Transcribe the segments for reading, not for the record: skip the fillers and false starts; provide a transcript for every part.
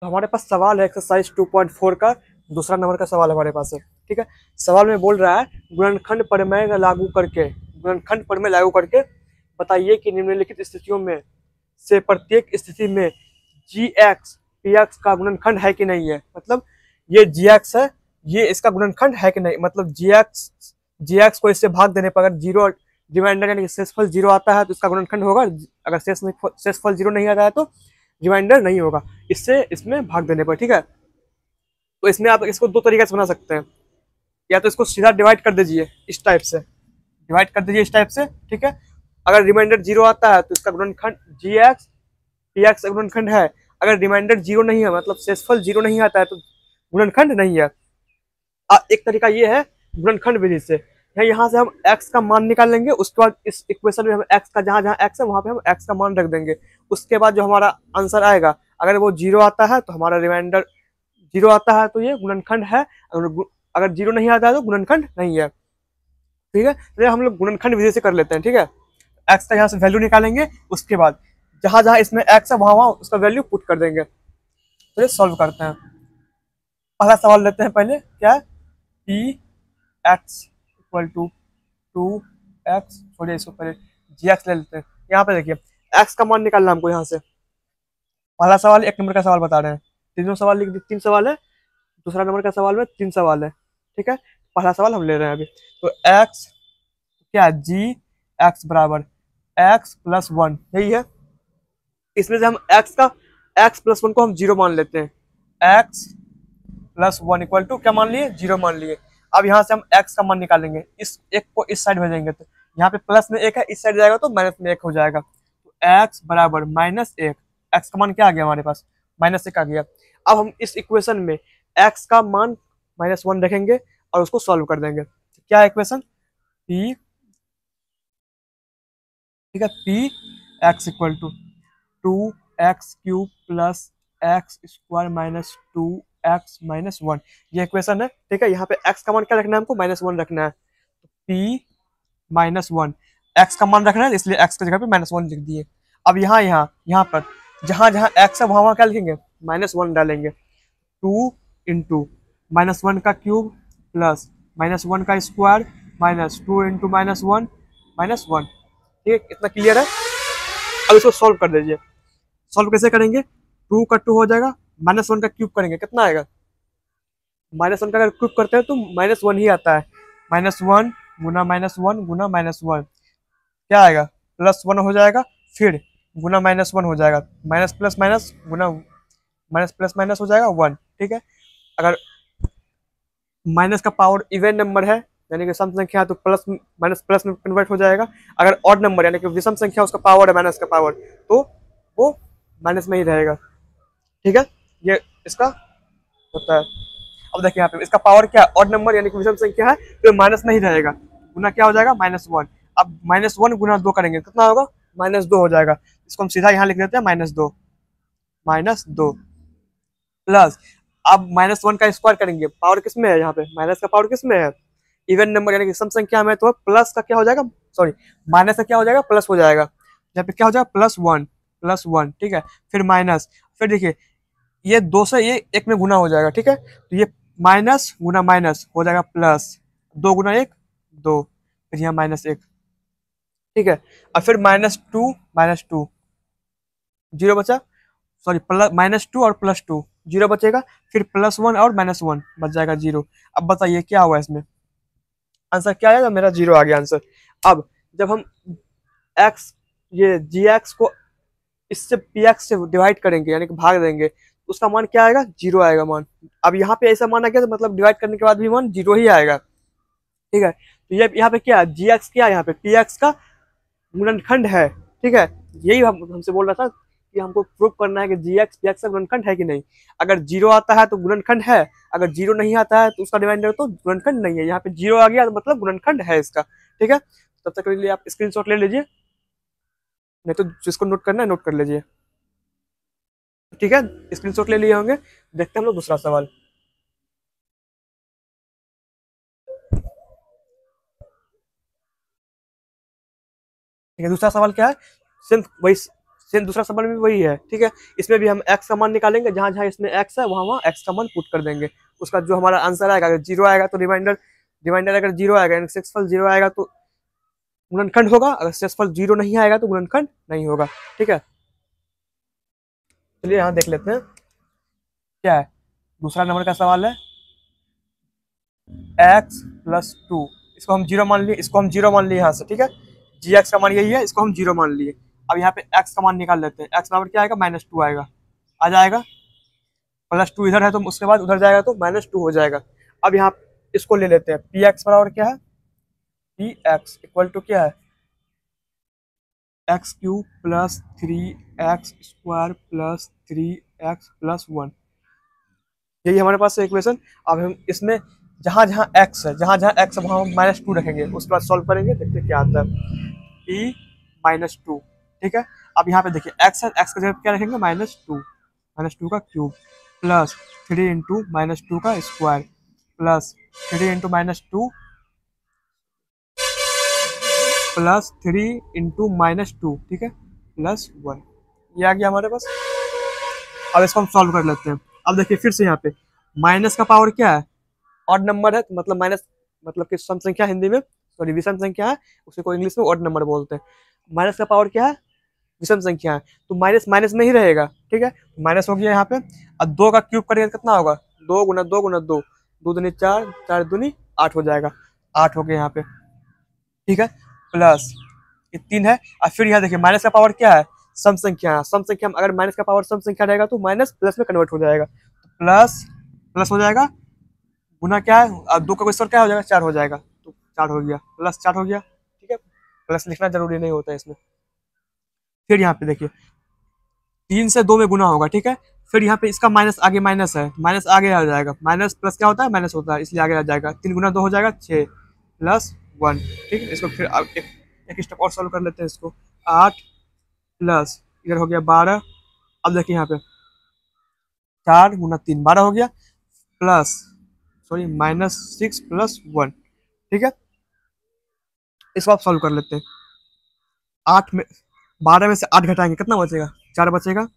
तो हमारे पास सवाल है एक्सरसाइज 2.4 का दूसरा नंबर का सवाल हमारे पास है। ठीक है, सवाल में बोल रहा है गुणनखंड प्रमेय लागू करके बताइए कि निम्नलिखित स्थितियों में से प्रत्येक स्थिति में जी एक्स पी एक्स का गुणनखंड है कि नहीं है। मतलब ये जी एक्स है, ये इसका गुणनखंड है कि नहीं। मतलब जी एक्स को इससे भाग देने पर अगर जीरो रिमाइंडर यानी शेषफल जीरो आता है तो इसका गुणनखंड होगा। अगर शेषफल जीरो नहीं आता है तो रिमाइंडर नहीं होगा, इससे इसमें भाग देने पर। ठीक है, तो इसमें आप इसको दो तरीके से बना सकते हैं। या तो इसको सीधा डिवाइड कर दीजिए इस टाइप से, डिवाइड कर दीजिए इस टाइप से। ठीक है, अगर रिमाइंडर जीरो आता है तो इसका गुणनखंड जी एक्स पी एक्स गुणनखंड है। अगर रिमाइंडर जीरो नहीं है, मतलब शेषफल जीरो नहीं आता है, तो गुणनखंड नहीं है। एक तरीका ये है गुणनखंड विधि से, यहाँ से हम x का मान निकाल लेंगे। उसके बाद इस इक्वेशन में हम x का जहां जहां x है वहां पे हम x का मान रख देंगे। उसके बाद जो हमारा आंसर आएगा, अगर वो जीरो आता है तो हमारा रिमाइंडर जीरो आता है तो ये गुणनखंड है, अगर जीरो नहीं आता है तो गुणनखंड नहीं है। ठीक है, तो हम लोग गुणनखंड विधि से कर लेते हैं। ठीक है, x का यहाँ से वैल्यू निकालेंगे, उसके बाद जहां जहां इसमें x है वहां वहां उसका वैल्यू पुट कर देंगे। तो ये सॉल्व करते हैं। पहला सवाल लेते हैं पहले, क्या है P X equal to two X, छोड़िए इसको पहले जी एक्स ले लेते हैं। यहाँ पे देखिए एक्स का मान निकालना हमको। यहाँ से पहला सवाल एक नंबर का सवाल बता रहे हैं, तीनों सवाल लिख दिए, तीन सवाल है। दूसरा नंबर का सवाल में तीन सवाल है। ठीक है, पहला सवाल हम ले रहे हैं अभी। तो एक्स क्या है, जी एक्स बराबर एक्स प्लस वन, यही है। इसमें से हम एक्स प्लस वन को हम जीरो मान लेते हैं। X plus one equal to क्या मान लिए, जीरो मान लिए। अब यहाँ से हम एक्स का मान निकालेंगे, इस एक को इस साइड भेजेंगे तो यहाँ पे प्लस में एक है, इस साइड जाएगा तो माइनस में एक हो जाएगा। तो एक्स बराबर माइनस एक, एक्स का मान क्या आ गया हमारे पास, माइनस एक आ गया। अब हम इस इक्वेशन में एक्स का मान माइनस वन रखेंगे और उसको सॉल्व कर देंगे। क्या है इक्वेशन, पी, ठीक है, P X equal to two X cube plus X square minus two X minus one, ये इक्वेशन है। ठीक है, यहाँ पे एक्स का मान क्या रखना है हमको, माइनस वन रखना है। तो पी माइनस वन, एक्स का मान रखना है इसलिए एक्स की जगह पे माइनस वन लिख दिए। अब यहाँ पर जहां जहां एक्स है वहां वहां क्या लिखेंगे, माइनस वन डालेंगे। टू इंटू माइनस वन का क्यूब प्लस माइनस वन का square minus two into minus one. ठीक है, इतना क्लियर है। अब इसको सॉल्व कर दीजिए। सॉल्व कैसे करेंगे, टू का टू हो जाएगा, माइनस वन का क्यूब करेंगे कितना आएगा, माइनस वन का अगर क्यूब करते हैं तो माइनस वन ही आता है। माइनस वन गुना माइनस वन क्या आएगा, प्लस वन हो जाएगा। फिर गुना माइनस वन हो जाएगा, माइनस प्लस माइनस गुना माइनस प्लस माइनस हो जाएगा वन। ठीक है, अगर माइनस का पावर इवन नंबर है यानी कि सम संख्या है तो प्लस माइनस प्लस में कन्वर्ट हो जाएगा। अगर ऑड नंबर यानी कि विषम संख्या उसका पावर है माइनस का पावर, तो वो माइनस में ही रहेगा। ठीक है, ये इसका होता है। अब देखिए यहाँ पे इसका पावर क्या है, ऑड नंबर यानी कि विषम संख्या है तो माइनस नहीं रहेगा, गुना क्या हो जाएगा, माइनस वन। अब माइनस वन गुना दो करेंगे कितना होगा, माइनस दो हो जाएगा। इसको हम सीधा यहाँ लिख देते हैं माइनस दो प्लस, अब माइनस वन का स्क्वायर करेंगे, पावर किस में है, यहाँ पे माइनस का पावर किस में है, इवन नंबर यानी कि सम संख्या में, तो प्लस का क्या हो जाएगा, सॉरी माइनस का क्या हो जाएगा, प्लस हो जाएगा। यहाँ पे क्या हो जाएगा, प्लस वन। ठीक है, फिर माइनस, फिर देखिए ये दो से ये एक में गुना हो जाएगा। ठीक है, तो ये माइनस गुना माइनस हो जाएगा प्लस, दो गुना एक दो, फिर यहाँ माइनस एक। ठीक है, और फिर माइनस टू जीरो बचा, सॉरी प्लस माइनस टू और प्लस टू जीरो बचेगा, फिर प्लस वन और माइनस वन बच जाएगा जीरो। अब बताइए क्या हुआ इसमें, आंसर क्या आएगा, मेरा जीरो आ गया आंसर। अब जब हम एक्स ये जी एक्स को इससे पी एक्स से डिवाइड करेंगे यानी कि भाग देंगे, उसका मान क्या आएगा, जीरो आएगा मान। अब यहाँ पे ऐसा माना गया तो मतलब डिवाइड करने के बाद भी मान जीरो ही आएगा। ठीक है, तो ये यहाँ पे क्या है, जी एक्स क्या है, यहाँ पे पी एक्स का गुणनखंड है। ठीक है, यही हमसे बोल रहा था कि हमको प्रूव करना है कि जी एक्स पी एक्स का गुणनखंड है कि नहीं। अगर जीरो आता है तो गुणनखंड है, अगर जीरो नहीं आता है तो उसका रिमाइंडर तो गुणनखंड नहीं है। यहाँ पे जीरो आ गया तो मतलब गुणनखंड है इसका। ठीक है, तब तक के लिए आप स्क्रीनशॉट ले लीजिए, नहीं तो जिसको नोट करना है नोट कर लीजिए। ठीक है, स्क्रीनशॉट ले लिए होंगे। देखते हैं हम लोग दूसरा सवाल। ठीक है, दूसरा सवाल क्या है, सिर्फ वही सेम दूसरा सवाल में भी वही है, ठीक है। इसमें भी हम एक्स का मान निकालेंगे, जहां जहां इसमें एक्स है वहां वहां एक्स का मान पुट कर देंगे। उसका जो हमारा आंसर आएगा, अगर जीरो आएगा तो रिमाइंडर, रिमाइंडर अगर जीरो आएगा यानी शेषफल जीरो आएगा तो गुणनखंड होगा, अगर शेषफल जीरो नहीं आएगा तो गुणनखंड नहीं होगा, ठीक है। चलिए यहाँ देख लेते हैं क्या है। दूसरा नंबर का सवाल है एक्स प्लस टू, इसको हम जीरो मान लिए, इसको हम जीरो मान लिए यहाँ से, ठीक है। जी एक्स का मान यही है, इसको हम जीरो मान लिए। अब यहाँ पे एक्स का मान निकाल लेते हैं। एक्स बराबर क्या आएगा, माइनस टू आएगा, आ जाएगा। प्लस टू इधर है तो उसके बाद उधर जाएगा तो माइनस टू हो जाएगा। अब यहाँ इसको ले लेते हैं, पी एक्स बराबर क्या है, पी एक्स इक्वल टू क्या है, x cube plus three x square plus three x plus one, यही हमारे पास है इक्वेशन। अब हम इसमें जहां जहां एक्स है, जहां जहां एक्स है वहां हम माइनस टू रखेंगे, उसके बाद सॉल्व करेंगे, देखते हैं क्या आता है। पी माइनस टू, ठीक है। अब यहाँ पे देखिए एक्स है, एक्स का जगह क्या रखेंगे, माइनस टू का cube plus three into minus two का square plus three into minus two plus three into minus two, ठीक है, प्लस वन, ये आ गया हमारे पास। अब इसको हम सॉल्व कर लेते हैं। अब देखिए फिर से यहाँ पे माइनस का पावर क्या है, ऑड नंबर है, तो मतलब माइनस मतलब कि सम संख्या हिंदी में, सॉरी विषम संख्या है, उसी को इंग्लिश में ऑड नंबर बोलते हैं। माइनस का पावर क्या है, विषम संख्या है, तो माइनस माइनस में ही रहेगा, ठीक है। माइनस हो गया यहाँ पे। अब दो का क्यूब करेंगे कितना होगा, दो गुना दो गुना दो, दो दूनी चार, चार दूनी आठ हो जाएगा, आठ हो गया यहाँ पे, ठीक है। प्लस ये तीन है। और फिर यहाँ देखिए माइनस का पावर क्या है, सम संख्या है, सम संख्या में अगर माइनस का पावर सम संख्या रहेगा तो माइनस प्लस में कन्वर्ट हो जाएगा, तो प्लस प्लस हो जाएगा, गुना क्या है, अब दो का स्क्वायर क्या हो जाएगा, चार हो जाएगा, तो चार हो गया, प्लस चार हो गया, ठीक है। प्लस लिखना जरूरी नहीं होता है इसमें। फिर यहाँ पे देखिए तीन से दो में गुना होगा, ठीक है। फिर यहाँ पे इसका माइनस आगे माइनस है, माइनस आगे आ जाएगा, माइनस प्लस क्या होता है, माइनस होता है, इसलिए आगे आ जाएगा। तीन गुना दो हो जाएगा छः प्लस वन, ठीक है। इसको फिर अब एक स्टेप और सॉल्व कर लेते हैं इसको, आठ प्लस इधर हो गया बारह। अब देखिए यहाँ पे चार गुना तीन बारह हो गया, plus sorry minus six plus one, ठीक है। इसको आप सॉल्व कर लेते हैं। आठ में बारह में से आठ घटाएंगे कितना बचेगा, चार बचेगा।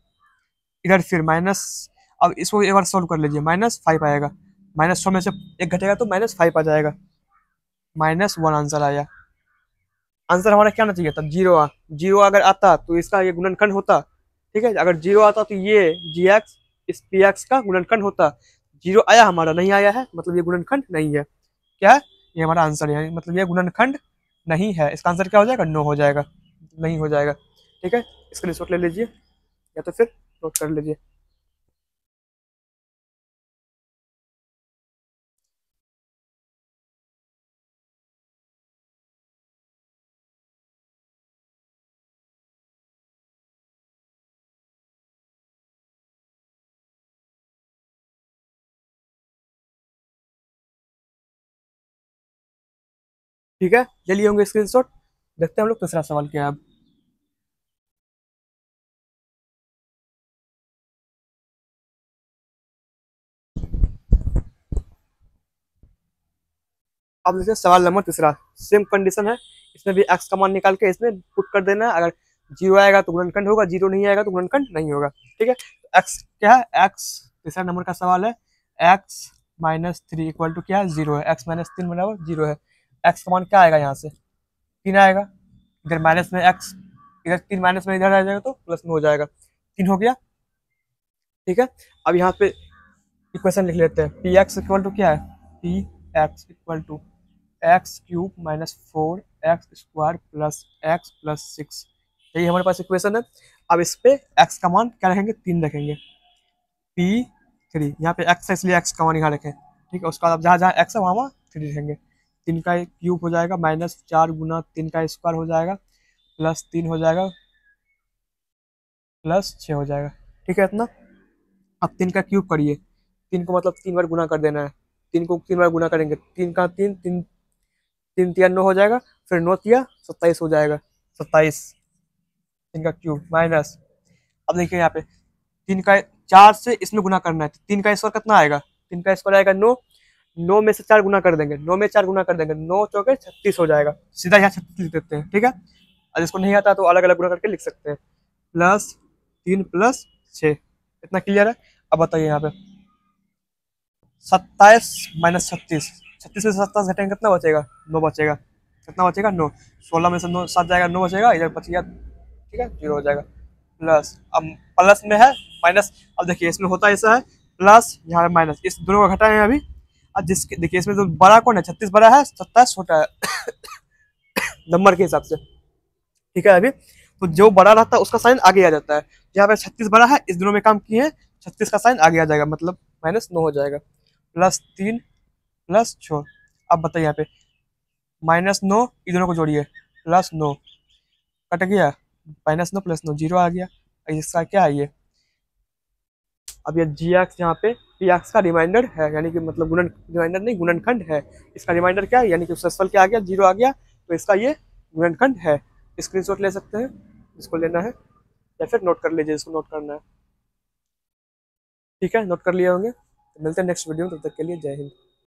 इधर फिर माइनस, अब इसको एक बार सॉल्व कर लीजिए, माइनस फाइव आएगा, माइनस सौ में से एक घटेगा तो माइनस फाइव आ जाएगा, माइनस वन आंसर आया। आंसर हमारा क्या आना चाहिए था, जीरो। जीरो अगर आता तो इसका ये गुणनखंड होता, ठीक है। अगर जीरो आता तो ये जी एक्स इस पी एक्स का गुणनखंड होता। जीरो आया हमारा, नहीं आया है, मतलब ये गुणनखंड नहीं है। क्या है, ये हमारा आंसर है, मतलब ये गुणनखंड नहीं है। इसका आंसर क्या हो जाएगा, नो हो जाएगा, नहीं हो जाएगा, ठीक है। स्क्रीनशॉट ले लीजिए या तो फिर नोट कर लीजिए। ठीक है, ले लिए होंगे स्क्रीनशॉट। देखते हैं हम लोग तीसरा सवाल क्या है अब। अब देखिए सवाल नंबर तीसरा, सेम कंडीशन है, इसमें भी एक्स का मान निकाल के इसमें पुट कर देना है। अगर जीरो आएगा तो गुणनखंड होगा, जीरो नहीं आएगा तो गुणनखंड नहीं होगा, ठीक है। तो एक्स क्या है, एक्स तीसरा नंबर का सवाल है, X minus three equal to क्या है, जीरो है। एक्स माइनस तीन बराबर जीरो है। एक्स का मान क्या आएगा, यहाँ से तीन आएगा, इधर माइनस में एक्स, इधर तीन माइनस में इधर आ जाएगा तो प्लस में हो जाएगा, तीन हो गया, ठीक है। अब यहाँ पे इक्वेशन लिख लेते हैं, पी एक्स इक्वल टू क्या है, P X equal to X cube minus four X square plus X plus six, यही हमारे पास इक्वेशन है। अब इस पे एक्स का मान क्या रखेंगे, तीन रखेंगे, पी थ्री, यहाँ पे एक्स है इसलिए एक्स का मान यहाँ रखें, ठीक है। उसके बाद अब जहाँ जहाँ एक्स है वहाँ वहाँ थ्री रखेंगे। तीन का क्यूब हो जाएगा, माइनस चार गुना तीन का स्क्वायर हो जाएगा, प्लस तीन हो जाएगा, प्लस छः हो जाएगा, ठीक है इतना। अब तीन का क्यूब करिए, तीन को मतलब तीन बार गुना कर देना है, तीन को तीन बार गुना करेंगे, तीन का तीन, तीन तीन तिया नौ हो जाएगा, फिर नौ तिया सत्ताईस हो जाएगा, सत्ताईस, तीन का क्यूब माइनस। अब देखिए यहाँ पे तीन का चार से इसमें गुना करना है, तीन का स्क्वायर कितना आएगा, तीन का स्क्वायर आएगा नौ, नौ में से चार गुना कर देंगे, नौ में चार गुना कर देंगे, नौ चौके छत्तीस हो जाएगा, सीधा यहाँ छत्तीस लिख देते हैं, ठीक है। और इसको नहीं आता तो अलग अलग गुना करके लिख सकते हैं। प्लस 3 प्लस 6, इतना क्लियर है। अब बताइए यहाँ पे 27 माइनस 36, 36 में से 27 घटेंगे कितना बचेगा, 9 बचेगा। कितना बचेगा, 9। 16 में से 9 7 जाएगा, 9 बचेगा, इधर बच गया, ठीक है, 0 हो जाएगा। प्लस अब प्लस में है माइनस, अब देखिए इसमें होता ऐसा है, प्लस यहाँ पे माइनस, इस दोनों को घटाए हैं अभी। अब जिसके देखिए इसमें जो बड़ा कौन है, 36 बड़ा है, 27 छोटा है नंबर के हिसाब से, ठीक है। अभी तो जो बड़ा रहता है उसका साइन आगे आ जाता है, यहाँ पे 36 बड़ा है, इस दोनों में काम किए हैं, 36 का साइन आगे आ जाएगा, मतलब -9 हो जाएगा। प्लस 3 प्लस 6, अब बताइए यहाँ पे -9, इन दोनों को जोड़िए, +9, कट गया, -9 प्लस 9 0 आ गया। इसका क्या है ये, अब ये जी एक्स यहाँ पे पी एक्स का रिमाइंडर है, यानी कि मतलब गुणन, रिमाइंडर नहीं गुणनखंड है। इसका रिमाइंडर क्या है, यानी कि सक्सेसफुल क्या आ गया, 0 आ गया, तो इसका ये गुणनखंड है। स्क्रीनशॉट ले सकते हैं, इसको लेना है, या फिर नोट कर लीजिए, इसको नोट करना है, ठीक है, नोट कर लिए होंगे। तो मिलते हैं नेक्स्ट वीडियो में, तब तक के लिए जय हिंद।